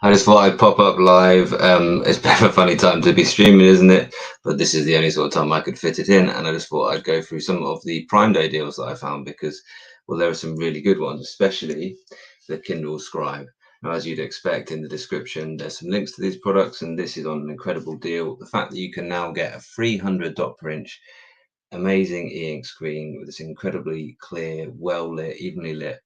I just thought I'd pop up live. It's a bit of a funny time to be streaming, isn't it? But this is the only sort of time I could fit it in, and I just thought I'd go through some of the Prime Day deals that I found because, well, there are some really good ones, especially the Kindle Scribe. Now, as you'd expect, in the description, there's some links to these products, and this is on an incredible deal. The fact that you can now get a 300 dot per inch amazing e-ink screen with this incredibly clear, well lit, evenly lit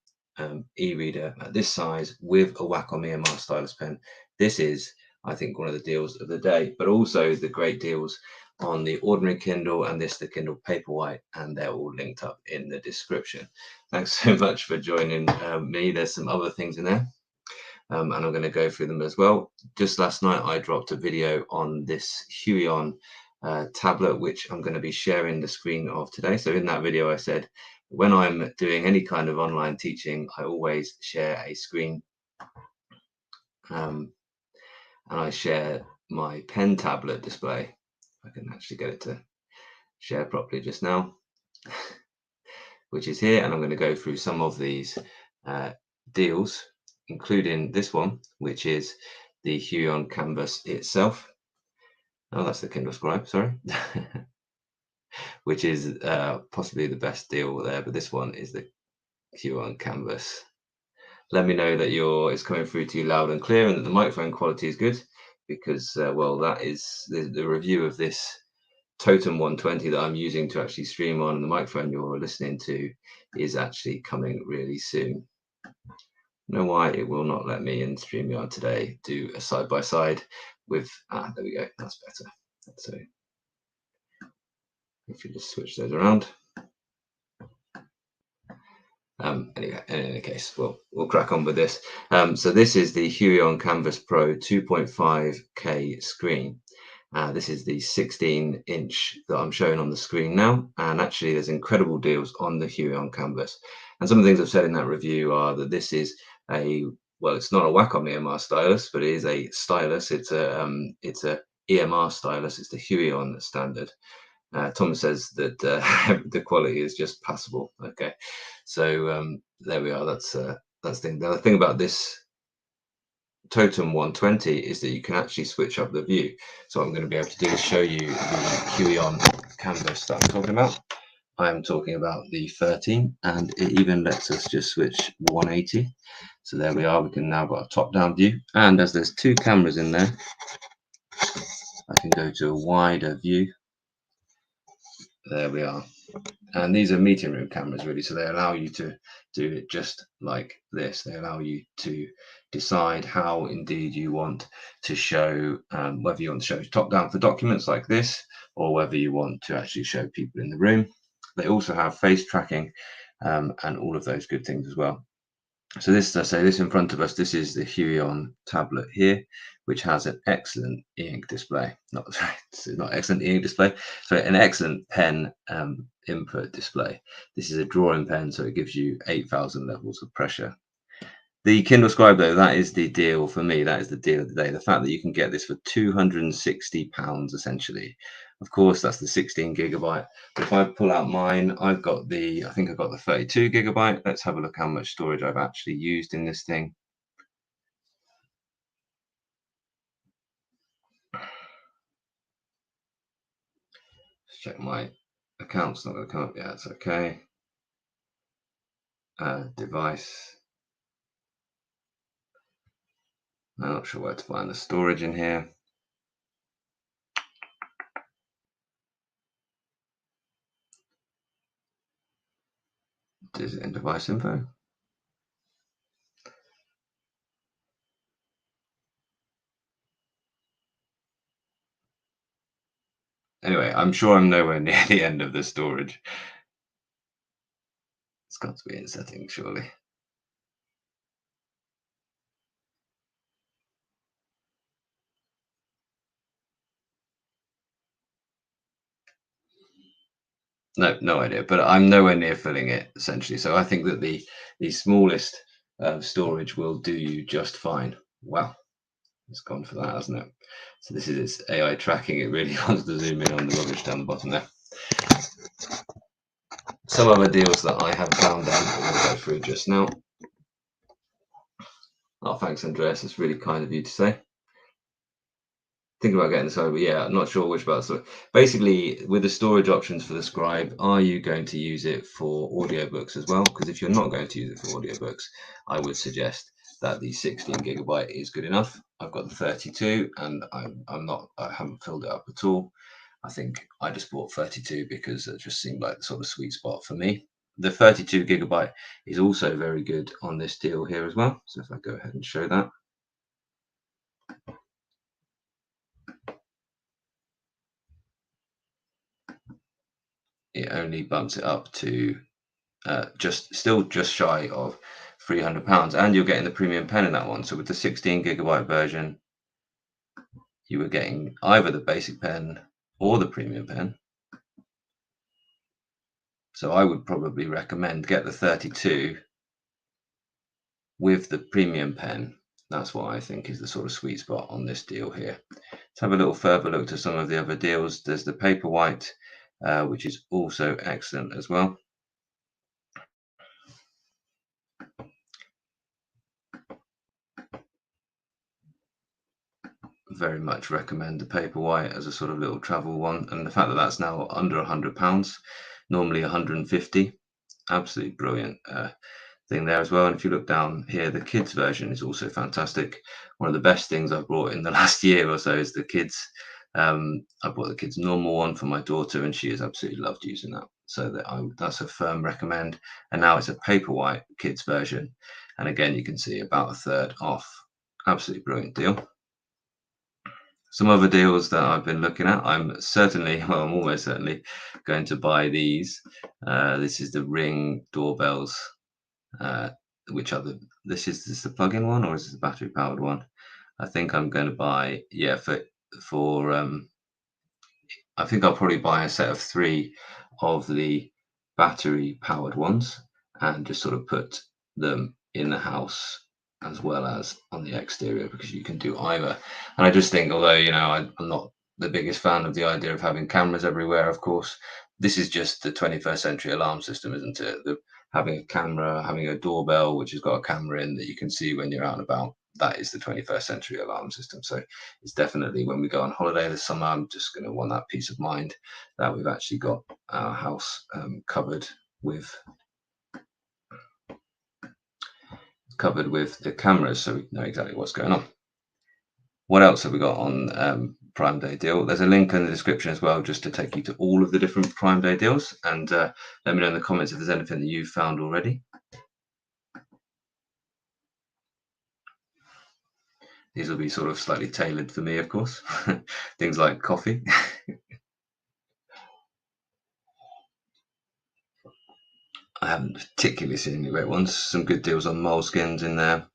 e-reader at this size with a Wacom EMR stylus pen. This is, I think, one of the deals of the day, but also the great deals on the ordinary Kindle and the Kindle Paperwhite, and they're all linked up in the description. Thanks so much for joining me. There's some other things in there. And I'm going to go through them as well. Just last night, I dropped a video on this Hueon tablet, which I'm going to be sharing the screen of today. So in that video, I said, when I'm doing any kind of online teaching, I always share a screen. And I share my pen tablet display. I can actually get it to share properly just now, which is here. And I'm going to go through some of these deals, including this one, which is the Hueon Canvas itself. Oh, that's the Kindle Scribe, sorry. Which is possibly the best deal there, but this one is the Hueon Canvas. Let me know that it's coming through to you loud and clear and that the microphone quality is good, because, well, that is the review of this Totem 120 that I'm using to actually stream on, and the microphone you're listening to is actually coming really soon. I don't know why it will not let me in StreamYard today do a side-by-side with, there we go, that's better. So if you just switch those around. Anyway, in any case, we'll crack on with this. So this is the Hueon Canvas Pro 2.5K screen. This is the 16-inch that I'm showing on the screen now, and actually there's incredible deals on the Hueon Canvas. And some of the things I've said in that review are that this is it's not a Wacom EMR stylus, but it is a stylus. It's a EMR stylus. It's the Hueon standard. Tom says that the quality is just passable. Okay, so there we are. That's the thing. The other thing about this Totem 120 is that you can actually switch up the view. So what I'm going to be able to do is show you the Hueon Canvas that I'm talking about. I'm talking about the 13, and it even lets us just switch 180. So there we are. We can now got a top-down view, and as there's two cameras in there, I can go to a wider view. There we are. And these are meeting room cameras, really, so they allow you to do it just like this. They allow you to decide how indeed you want to show, whether you want to show top down for documents like this, or whether you want to actually show people in the room. They also have face tracking and all of those good things as well. So this, I say, this in front of us, this is the Hueon tablet here, which has an excellent e-ink display. Not excellent e-ink display, so an excellent pen input display. This is a drawing pen, so it gives you 8,000 levels of pressure. The Kindle Scribe, though, that is the deal for me. That is the deal of the day. The fact that you can get this for £260, essentially. Of course, that's the 16 gigabyte. But if I pull out mine, I think I've got the 32 gigabyte. Let's have a look how much storage I've actually used in this thing. Let's check my account's not going to come up yet. It's okay. Device. I'm not sure where to find the storage in here. Is it in device info? Anyway, I'm sure I'm nowhere near the end of the storage. It's got to be in settings, surely. No idea, but I'm nowhere near filling it, essentially. So I think that the smallest storage will do you just fine. Wow, it's gone for that, hasn't it? So this is its AI tracking. It really wants to zoom in on the rubbish down the bottom there. Some other deals that I have found that we'll go through just now. Oh, thanks, Andreas. It's really kind of you to say. Thinking about getting the Scribe, but yeah, I'm not sure which about. So basically, with the storage options for the Scribe, are you going to use it for audiobooks as well? Because if you're not going to use it for audiobooks, I would suggest that the 16 GB is good enough. I've got the 32, and I haven't filled it up at all. I think I just bought 32 because it just seemed like the sort of sweet spot for me. The 32 GB is also very good on this deal here as well. So if I go ahead and show that. It only bumps it up to just shy of £300, and you're getting the premium pen in that one. So with the 16 GB version, you were getting either the basic pen or the premium pen. So I would probably recommend get the 32 with the premium pen. That's what I think is the sort of sweet spot on this deal here. Let's have a little further look to some of the other deals. There's the Paperwhite, which is also excellent as well. Very much recommend the Paperwhite as a sort of little travel one, and the fact that that's now under £100, normally 150, absolutely brilliant thing there as well. And if you look down here, the kids version is also fantastic. One of the best things I've brought in the last year or so is the kids. I bought the kids normal one for my daughter, and she has absolutely loved using that. So that's a firm recommend. And now it's a Paperwhite kids version, and again you can see about a third off. Absolutely brilliant deal. Some other deals that I've been looking at, I'm almost certainly going to buy these. This is the Ring doorbells, which are this is the plug-in one, or is this the battery-powered one? I think I'm going to buy, yeah, for I think I'll probably buy a set of 3 of the battery-powered ones and just sort of put them in the house as well as on the exterior, because you can do either. And I just think, although I'm not the biggest fan of the idea of having cameras everywhere, of course, this is just the 21st century alarm system, isn't it? Having a camera, having a doorbell which has got a camera in that you can see when you're out and about, that is the 21st century alarm system. So it's definitely, when we go on holiday this summer, I'm just going to want that peace of mind that we've actually got our house covered with the cameras, so we know exactly what's going on. What else have we got on Prime Day deal? There's a link in the description as well, just to take you to all of the different Prime Day deals, and let me know in the comments if there's anything that you've found already. These will be sort of slightly tailored for me, of course. Things like coffee. I haven't particularly seen any great ones. Some good deals on moleskins in there.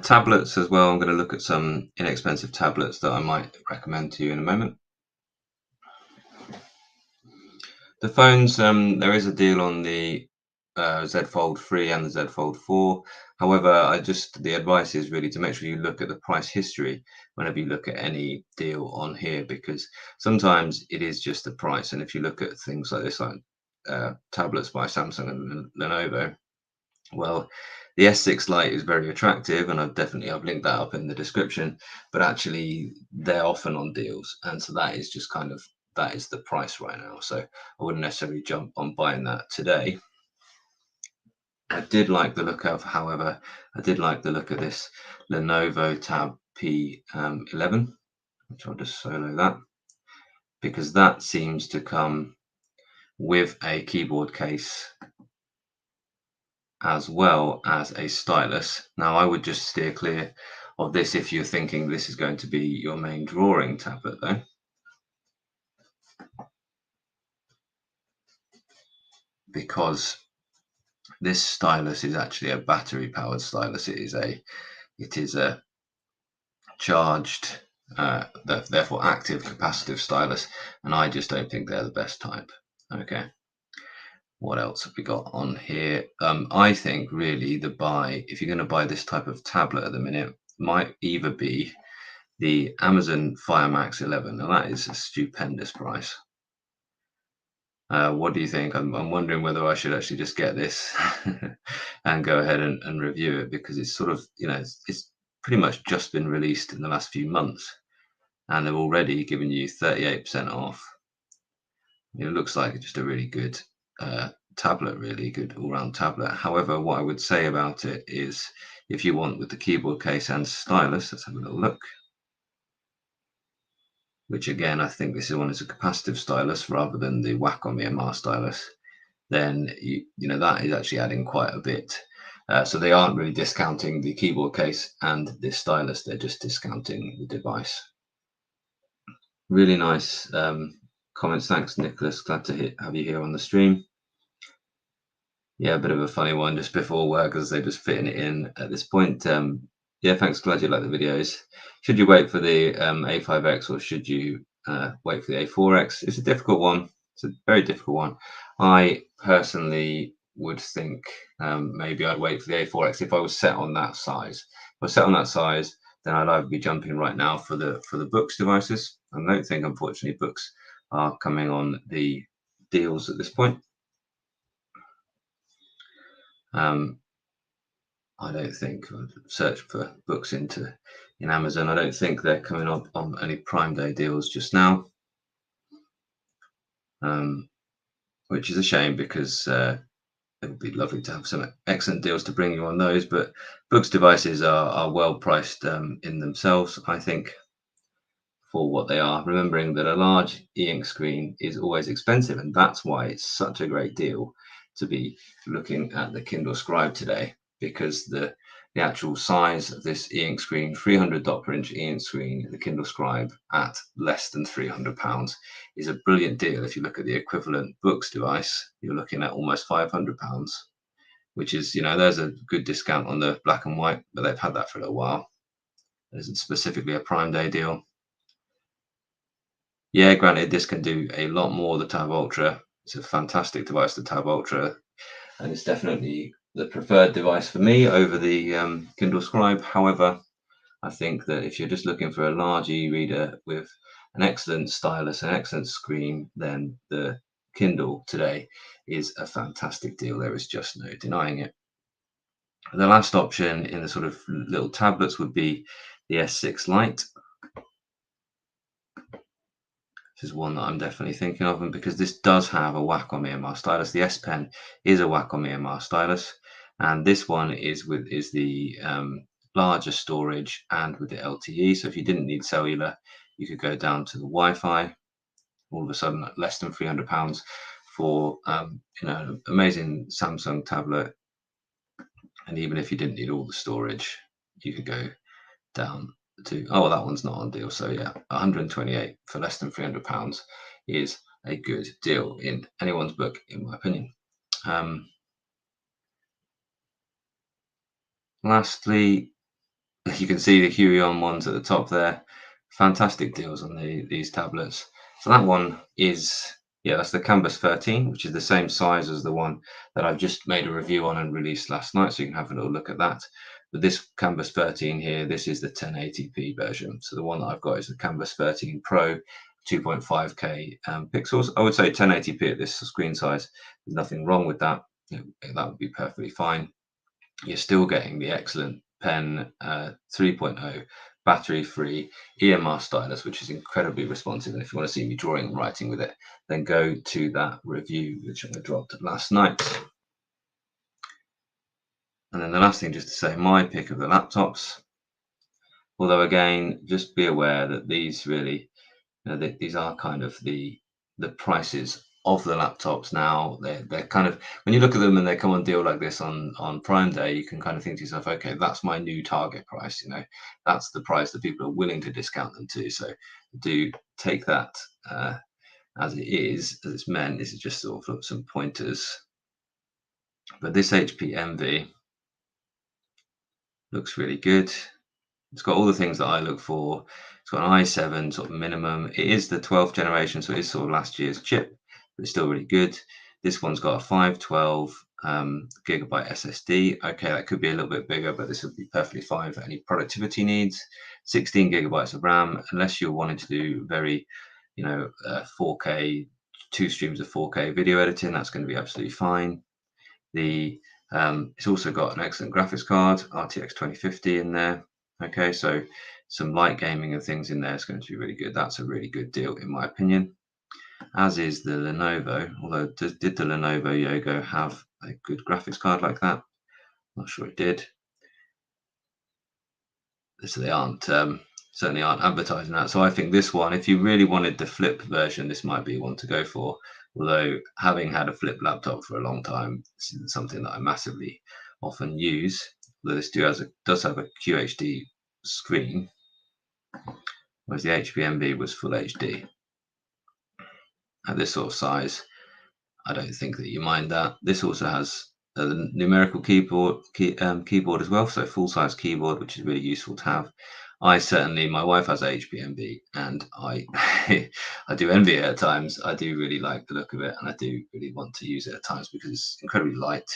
Tablets as well. I'm going to look at some inexpensive tablets that I might recommend to you in a moment. The phones, there is a deal on the Z Fold 3 and the Z Fold 4. However, the advice is really to make sure you look at the price history whenever you look at any deal on here, because sometimes it is just the price. And if you look at things like this, like tablets by Samsung and Lenovo, well, the S6 Lite is very attractive, and I've linked that up in the description, but actually they're often on deals, and so that is the price right now. So I wouldn't necessarily jump on buying that today. I did like the look of, however, I did like the look of this Lenovo Tab P11, which I'll just solo that, because that seems to come with a keyboard case as well as a stylus. Now, I would just steer clear of this if you're thinking this is going to be your main drawing tablet, though. Because this stylus is actually a battery-powered stylus. It is a charged, therefore active capacitive stylus, and I just don't think they're the best type. Okay. What else have we got on here? I think really if you're going to buy this type of tablet at the minute, might either be the Amazon Fire Max 11. Now that is a stupendous price. What do you think? I'm wondering whether I should actually just get this and go ahead and review it, because it's sort of, it's pretty much just been released in the last few months, and they've already given you 38% off. It looks like just a really good tablet, really good all-round tablet. However, what I would say about it is, if you want with the keyboard case and stylus, let's have a little look. Which again, I think this one is a capacitive stylus rather than the Wacom EMR stylus. Then that is actually adding quite a bit. So they aren't really discounting the keyboard case and this stylus; they're just discounting the device. Really nice comments. Thanks, Nicholas. Glad to have you here on the stream. Yeah, a bit of a funny one just before work, as they're just fitting it in at this point. Yeah, thanks. Glad you like the videos. Should you wait for the A5X, or should you wait for the A4X? It's a difficult one. It's a very difficult one. I personally would think maybe I'd wait for the A4X if I was set on that size. If I was set on that size, then I'd either be jumping right now for the books devices. I don't think, unfortunately, books are coming on the deals at this point. I don't think, search for books in Amazon. I don't think they're coming up on any Prime Day deals just now, which is a shame, because it would be lovely to have some excellent deals to bring you on those. But books devices are well priced in themselves, I think, for what they are. Remembering that a large e-ink screen is always expensive, and that's why it's such a great deal to be looking at the Kindle Scribe today, because the actual size of this e-ink screen, 300 dot per inch e-ink screen, the Kindle Scribe, at less than £300 is a brilliant deal. If you look at the equivalent books device, you're looking at almost £500, which is, there's a good discount on the black and white, but they've had that for a little while. There's specifically a Prime Day deal. Yeah, granted, this can do a lot more. The Tab Ultra, it's a fantastic device, the Tab Ultra, and it's definitely the preferred device for me over the Kindle Scribe. However, I think that if you're just looking for a large e-reader with an excellent stylus, an excellent screen, then the Kindle today is a fantastic deal. There is just no denying it. The last option in the sort of little tablets would be the S6 Lite. Is one that I'm definitely thinking of, and because this does have a Wacom EMR stylus, the S Pen is a Wacom EMR stylus, and this one is the larger storage and with the LTE. So if you didn't need cellular, you could go down to the Wi-Fi. All of a sudden, at less than £300 for amazing Samsung tablet, and even if you didn't need all the storage, you could go down to, oh, well, that one's not on deal. So yeah, 128 for less than £300 is a good deal in anyone's book, in my opinion. Lastly, you can see the Hueon ones at the top there. Fantastic deals on these tablets. So that one is, yeah, that's the Canvas 13, which is the same size as the one that I've just made a review on and released last night. So you can have a little look at that. But this Canvas 13 here, this is the 1080p version. So the one that I've got is the Canvas 13 Pro, 2.5K pixels. I would say 1080p at this screen size. There's nothing wrong with that. That would be perfectly fine. You're still getting the excellent Pen 3.0 battery-free EMR stylus, which is incredibly responsive. And if you want to see me drawing and writing with it, then go to that review which I dropped last night. And then the last thing, just to say, my pick of the laptops. Although again, just be aware that these really, these are kind of the prices of the laptops now. They're kind of, when you look at them and they come on deal like this on Prime Day, you can kind of think to yourself, okay, that's my new target price. That's the price that people are willing to discount them to. So do take that as it is, as it's meant. This is just sort of some pointers. But this HP Envy looks really good. It's got all the things that I look for. It's got an i7 sort of minimum. It is the 12th generation, so it is sort of last year's chip, but it's still really good. This one's got a 512 gigabyte SSD. Okay, that could be a little bit bigger, but this would be perfectly fine for any productivity needs. 16 gigabytes of RAM, unless you're wanting to do very, 4K 2 streams of 4K video editing. That's going to be absolutely fine. It's also got an excellent graphics card, RTX 2050 in there. Okay, so some light gaming and things in there is going to be really good. That's a really good deal in my opinion, as is the Lenovo. Although did the Lenovo Yogo have a good graphics card like that? Not sure it did. So they aren't certainly aren't advertising that. So I think this one, if you really wanted the flip version, this might be one to go for. Although having had a flip laptop for a long time, this isn't something that I massively often use. Although this does have a QHD screen, whereas the HBMB was full HD. At this sort of size, I don't think that you mind that. This also has a numerical keyboard as well, so full size keyboard, which is really useful to have. My wife has HBMB, and I I do envy it at times. I do really like the look of it, and I do really want to use it at times because it's incredibly light.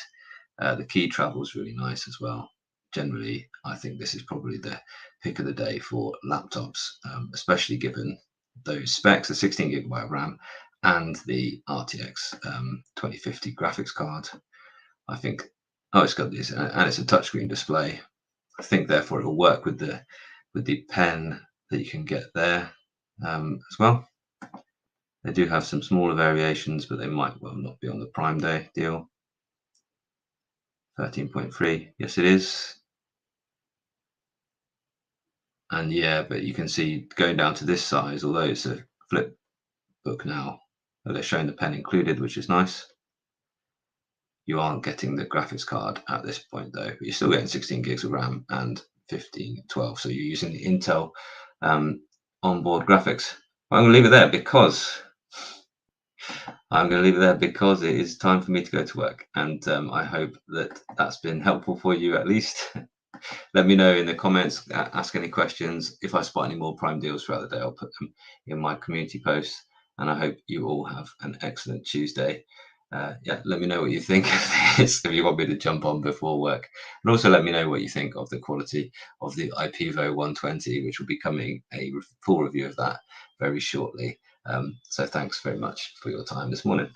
The key travel is really nice as well. Generally, I think this is probably the pick of the day for laptops, especially given those specs, the 16 gigabyte of RAM and the RTX 2050 graphics card. I think, oh, it's got this, and it's a touchscreen display. I think therefore it will work with the pen that you can get there as well. They do have some smaller variations, but they might well not be on the Prime Day deal. 13.3, yes it is. And yeah, but you can see going down to this size, although it's a flip book now, they're showing the pen included, which is nice. You aren't getting the graphics card at this point though, but you're still getting 16 gigs of RAM and 1512. So you're using the Intel onboard graphics. I'm going to leave it there because it is time for me to go to work, and I hope that that's been helpful for you at least. Let me know in the comments, ask any questions. If I spot any more Prime deals throughout the day, I'll put them in my community posts. And I hope you all have an excellent Tuesday. Yeah, let me know what you think of this, if you want me to jump on before work. And also let me know what you think of the quality of the IPEVO 120, which will be coming a full review of that very shortly. So thanks very much for your time this morning.